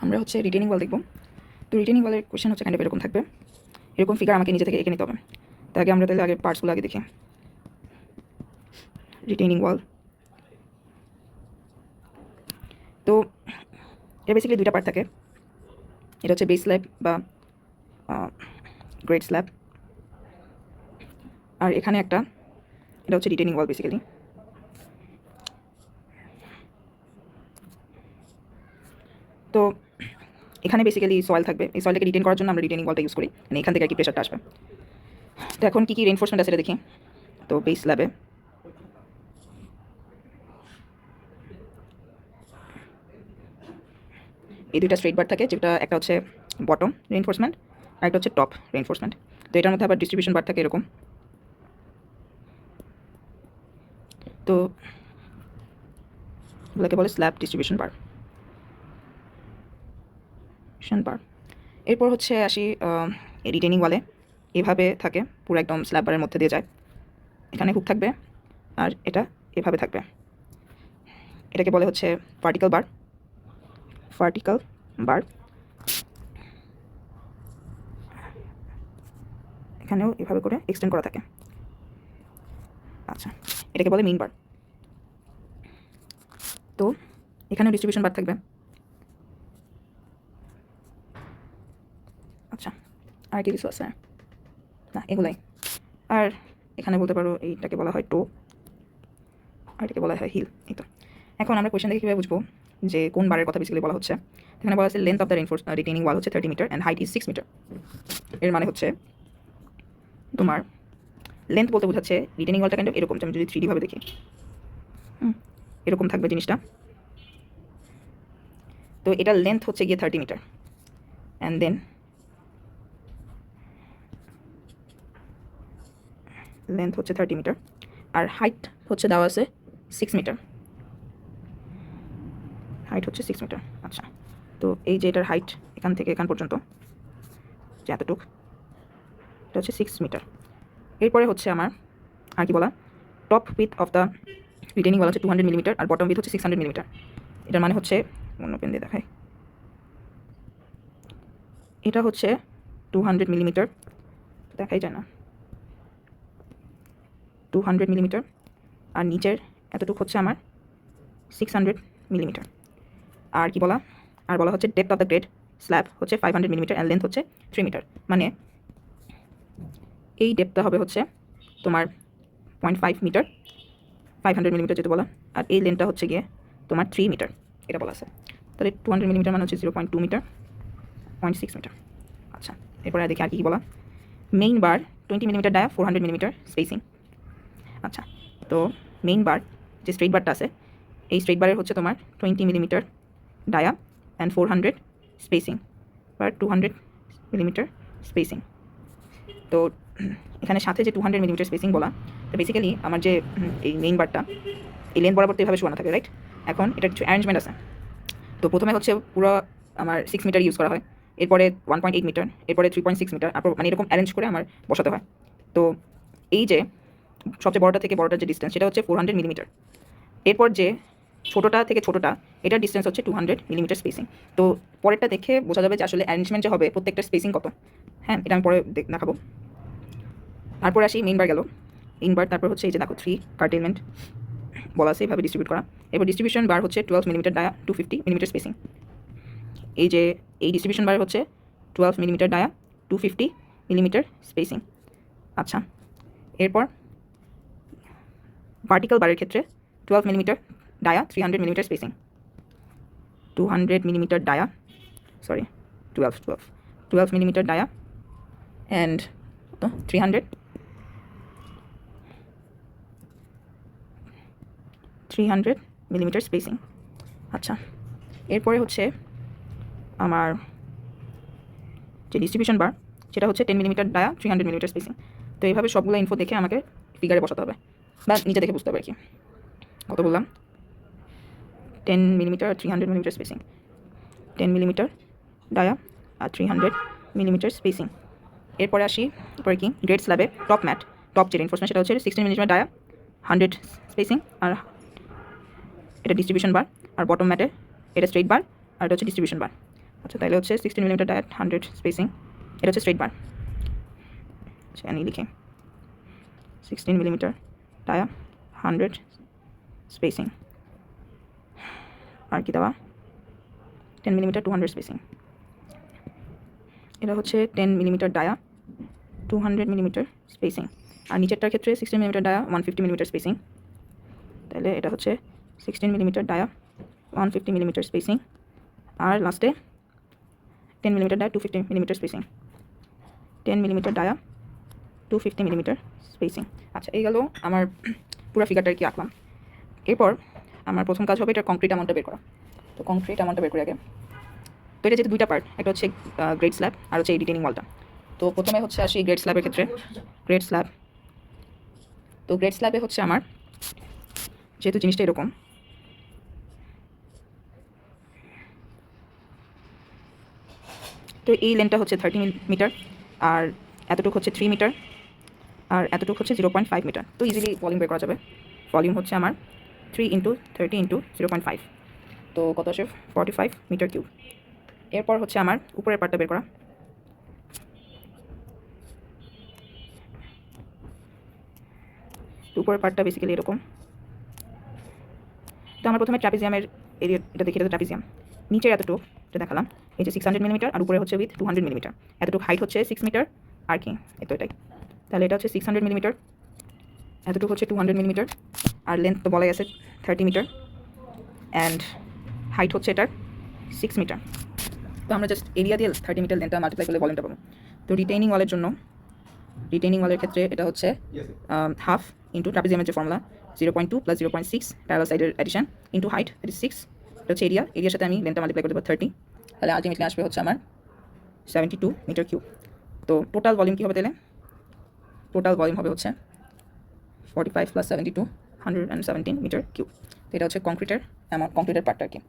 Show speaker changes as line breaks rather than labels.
আমরা হচ্ছে রিটেনিং ওয়াল দেখব। তো রিটেনিং ওয়ালের কোয়েশ্চেন হচ্ছে কাইন্ড অফ এরকম থাকবে, এরকম ফিগার আমাকে নিজে থেকে এঁকে নিতে হবে। তার আগে আমরা তাহলে আগে পার্টসগুলো আগে দেখি। রিটেনিং ওয়াল, তো এটা বেসিক্যালি দুইটা পার্ট থাকে। এটা হচ্ছে বেস স্ল্যাব বা গ্রেড স্ল্যাব, আর এখানে একটা, এটা হচ্ছে রিটেনিং ওয়াল বেসিক্যালি। তো এখানে বেসিক্যালি সয়েল থাকবে, এই সয়েলটাকে রিটেন করার জন্য আমরা রিটেনিং ওয়ালটা ইউজ করি, মানে এখান থেকে আর কি প্রেশারটা আসবে। তো এখন কী কী রেনফোর্সমেন্ট আছে এটা দেখি। তো বেস স্ল্যাবে এই দুইটা স্ট্রেট বার থাকে, যেটা একটা হচ্ছে বটম রেনফোর্সমেন্ট আর একটা হচ্ছে টপ রেনফোর্সমেন্ট। তো এটার মধ্যে আবার ডিস্ট্রিবিউশন বার থাকে এরকম। তো এগুলোকে বলে স্ল্যাব ডিস্ট্রিবিউশন বার। এরপর হচ্ছে আসি রিটেনিং ওয়ালে, এভাবে থাকে পুরো একদম স্ল্যাব বারের মধ্যে দিয়ে যায়। এখানে হুক থাকবে আর এটা এভাবে থাকবে, এটাকে বলে হচ্ছে ভার্টিক্যাল বার। এখানেও এভাবে করে এক্সটেন্ড করা থাকে। আচ্ছা, এটাকে বলে মেইন বার। তো এখানেও ডিস্ট্রিবিউশন বার থাকবে। আচ্ছা, আর কি কিছু আছে না, এগুলাই। আর এখানে বলতে পারো এইটাকে বলা হয় টো, আর এটাকে বলা হয় হিল। এই তো এখন আমরা কোয়েশ্চেন দেখে কীভাবে বুঝবো যে কোন বারের কথা বেসিক্যালি বলা হচ্ছে। এখানে বলা আছে length of the retaining wall হচ্ছে 30 metre and height is 6 metre. এর মানে হচ্ছে তোমার লেন্থ বলতে বোঝাচ্ছে রিটেনিং ওয়ালটা কাইন্ড অফ এরকম, আমি যদি 3D ভাবে দেখি, এরকম থাকবে জিনিসটা। তো এটার লেন্থ হচ্ছে গিয়ে 30 মিটার, অ্যান্ড দেন লেন্থ হচ্ছে 30 মিটার, আর হাইট হচ্ছে দেওয়া আছে 6 মিটার। হাইট হচ্ছে 6 মিটার। আচ্ছা, তো এই যে এটার হাইট এখান থেকে এখান পর্যন্ত যে এতটুক, এটা হচ্ছে 6 মিটার। এরপরে হচ্ছে আমার আর কি বলা, top with of the retaining wall হচ্ছে 200 মিলিমিটার আর বটম উইথ হচ্ছে 600 মিলিমিটার। এটার মানে হচ্ছে অন্য পেন দিয়ে দেখায়, এটা হচ্ছে 200 মিলিমিটার, দেখাই যায় না, 200 মিলিমিটার, আর নিচের এতটুকু হচ্ছে আমার 600 মিলিমিটার। আর কি বলা, আর বলা হচ্ছে depth of the grade slab হচ্ছে 500 মিলিমিটার অ্যান্ড লেন্থ হচ্ছে 3 মিটার। মানে এই ডেপথটা হবে হচ্ছে তোমার 0.5 মিটার, 500 মিলিমিটার যেটা বলা, আর এই লেন্থটা হচ্ছে গিয়ে তোমার 3 মিটার, এটা বলা আছে। তাহলে 200 মিলিমিটার মানে হচ্ছে 0.2 মিটার, 0.6 মিটার। আচ্ছা, এরপরে দেখি আর কি বলা, মেইন বার 20 মিলিমিটার ডায়া, 400 মিলিমিটার স্পেসিং। আচ্ছা, তো মেইন বার যে স্ট্রেট বারটা আছে, এই স্ট্রেট বারের হচ্ছে তোমার 20 মিলিমিটার ডায়া অ্যান্ড 400 স্পেসিং, বা 200 মিলিমিটার স্পেসিং। তো এখানে সাথে যে 200 মিলিমিটার স্পেসিং বলা, তো বেসিক্যালি আমার যে এই মেইন বারটা এই লেন্থ বরাবর তো এভাবে শোয়ানো থাকে, রাইট? এখন এটার কিছু অ্যারেঞ্জমেন্ট আছে। তো প্রথমে হচ্ছে পুরো আমার 6 মিটার ইউজ করা হয়, এরপরে 1.8 মিটার, এরপরে 3.6 মিটার, মানে এরকম অ্যারেঞ্জ করে আমার বসাতে হয়। তো এই যে সবচেয়ে বড়টা থেকে বড়টার যে ডিস্টেন্স সেটা হচ্ছে 400 মিলিমিটার। এরপর যে ছোটোটা থেকে ছোটোটা, এটার ডিস্টেন্স হচ্ছে 200 মিলিমিটার স্পেসিং। তো পরেরটা দেখে বোঝা যাবে যে আসলে অ্যারেঞ্জমেন্ট যে হবে প্রত্যেকটা স্পেসিং কত। হ্যাঁ, এটা আমি পরে দেখাবো। তারপর আসি মেইন বার গেল, মেইন বার, তারপর হচ্ছে এই যে দেখো 3 কার্টেলমেন্ট বলা আছে এইভাবে ডিস্ট্রিবিউট করা। এরপর ডিস্ট্রিবিউশন বার হচ্ছে 12 মিলিমিটার ডায়া, 250 মিলিমিটার স্পেসিং। এই যে এই ডিস্ট্রিবিউশন বার হচ্ছে 12 মিলিমিটার ডায়া, 250 মিলিমিটার স্পেসিং। আচ্ছা, এরপর ভার্টিক্যাল বারের ক্ষেত্রে 12 millimetre dia, 300 millimetre spacing, 200 millimetre dia, sorry 12 millimetre dia and 300 millimetre spacing. আচ্ছা, এরপরে হচ্ছে আমার যে ডিস্ট্রিবিউশন বার সেটা হচ্ছে 10 মিলিমিটার ডায়া, 300 মিলিমিটার স্পেসিং। তো এইভাবে সবগুলো ইনফো দেখে আমাকে ফিগারে বসাতে হবে বা নিচে দেখে বুঝতে হবে আর কি। কত বললাম, 10 মিলিমিটার আর 300 মিলিমিটার স্পেসিং, 10 মিলিমিটার ডায়া আর 300 মিলিমিটার স্পেসিং। এরপরে আসি, এরপরে কি গ্রেড স্ল্যাবে টপ ম্যাট, টপ যে রেনফোর্সমেন্ট সেটা হচ্ছে 16 মিলিমিটার ডায়া, 100 স্পেসিং, আর এটা ডিস্ট্রিবিউশন বার। আর বটম ম্যাটে এটা স্ট্রেট বার আর এটা হচ্ছে ডিস্ট্রিবিউশন বার। আচ্ছা তাহলে হচ্ছে 16 মিলিমিটার ডায়া 100 স্পেসিং, এটা হচ্ছে স্ট্রেট বার। আচ্ছা আমি লিখে 16 মিলিমিটার ডায়া 100 স্পেসিং, আর কি দেওয়া 10 মিলিমিটার 200 স্পেসিং। এটা হচ্ছে 10 মিলিমিটার ডায়া 200 মিলিমিটার স্পেসিং, আর নিচেরটার ক্ষেত্রে 16 মিলিমিটার ডায়া 150 মিলিমিটার স্পেসিং। তাহলে এটা হচ্ছে 16 মিলিমিটার ডায়া 150 মিলিমিটার স্পেসিং, আর লাস্টে 10 millimetre dia 250 millimetre spacing, 10 millimetre dia 250 millimetre spacing. আচ্ছা এই গেল আমার পুরো ফিগারটা কি আঁকলাম। এরপর আমার প্রথম কাজ হবে এটা কংক্রিট অ্যামাউন্টটা বের করা। তো কংক্রিট অ্যামাউন্টটা বের করে আগে, তো এটা যেহেতু দুইটা পার্ট, একটা হচ্ছে গ্রেড স্ল্যাব আর হচ্ছে এই রিটেনিং ওয়ালটা। তো প্রথমে হচ্ছে আসি গ্রেড স্ল্যাবের ক্ষেত্রে। গ্রেড স্ল্যাব, তো গ্রেড স্ল্যাবে হচ্ছে আমার যেহেতু জিনিসটা এরকম, তো এই লেনটা হচ্ছে 30 মিটার, আর এতটুকু হচ্ছে 3 মিটার, আর এতটুকু হচ্ছে 0.5 মিটার। তো ইজিলি ভলিউম বের করা যাবে। ভলিউম হচ্ছে আমার 3 × 30 × 0.5, তো কত আসে 45 মিটার কিউব। এরপর হচ্ছে আমার উপরের পার্টটা বের করা। উপরের পার্টটা বেসিক্যালি এরকম। তো আমরা প্রথমে ট্রাপিজিয়ামের এরিয়া এটা দেখি, এটা ট্রাপিজিয়াম। নিচের এতটুকু এটা দেখালাম, এই যে 600 মিলিমিটার, আর উপরে হচ্ছে উইথ 200 মিলিমিটার। এতটুকু হাইট হচ্ছে 6 মিটার, আর কি এই তো এটাই। তাহলে এটা হচ্ছে 600 মিলিমিটার, এতটুকু হচ্ছে 200 মিলিমিটার, আর লেন্থ তো বলাই আছে 30 মিটার, অ্যান্ড হাইট হচ্ছে এটার 6 মিটার। তো আমরা জাস্ট এরিয়া দিয়ে 30 মিটার লেন্থটা মাল্টিপ্লাই করলে ভলিউমটা পাবো। তো রিটেইনিং ওয়ালের জন্য, রিটেইনিং ওয়ালের ক্ষেত্রে এটা হচ্ছে হাফ ইন্টু ট্রাপিজিয়ামের যে ফর্মুলা 0.2 + 0.6 প্যারালাল সাইডের addition into height, that is 6। এটা হচ্ছে এরিয়া, এরিয়ার সাথে আমি লেন্থটা মাল্টিপ্লাই করতে পারবো 30, তাহলে আলটিমেটলি আসবে হচ্ছে আমার 72 মিটার কিউব। তো টোটাল ভলিউম কী হবে তাহলে? টোটাল ভলিউম হবে হচ্ছে 45 + 72 117 মিটার কিউব। তো এটা হচ্ছে কংক্রিটের অ্যামাউন্ট, কংক্রিটের পার্টটা আর কি।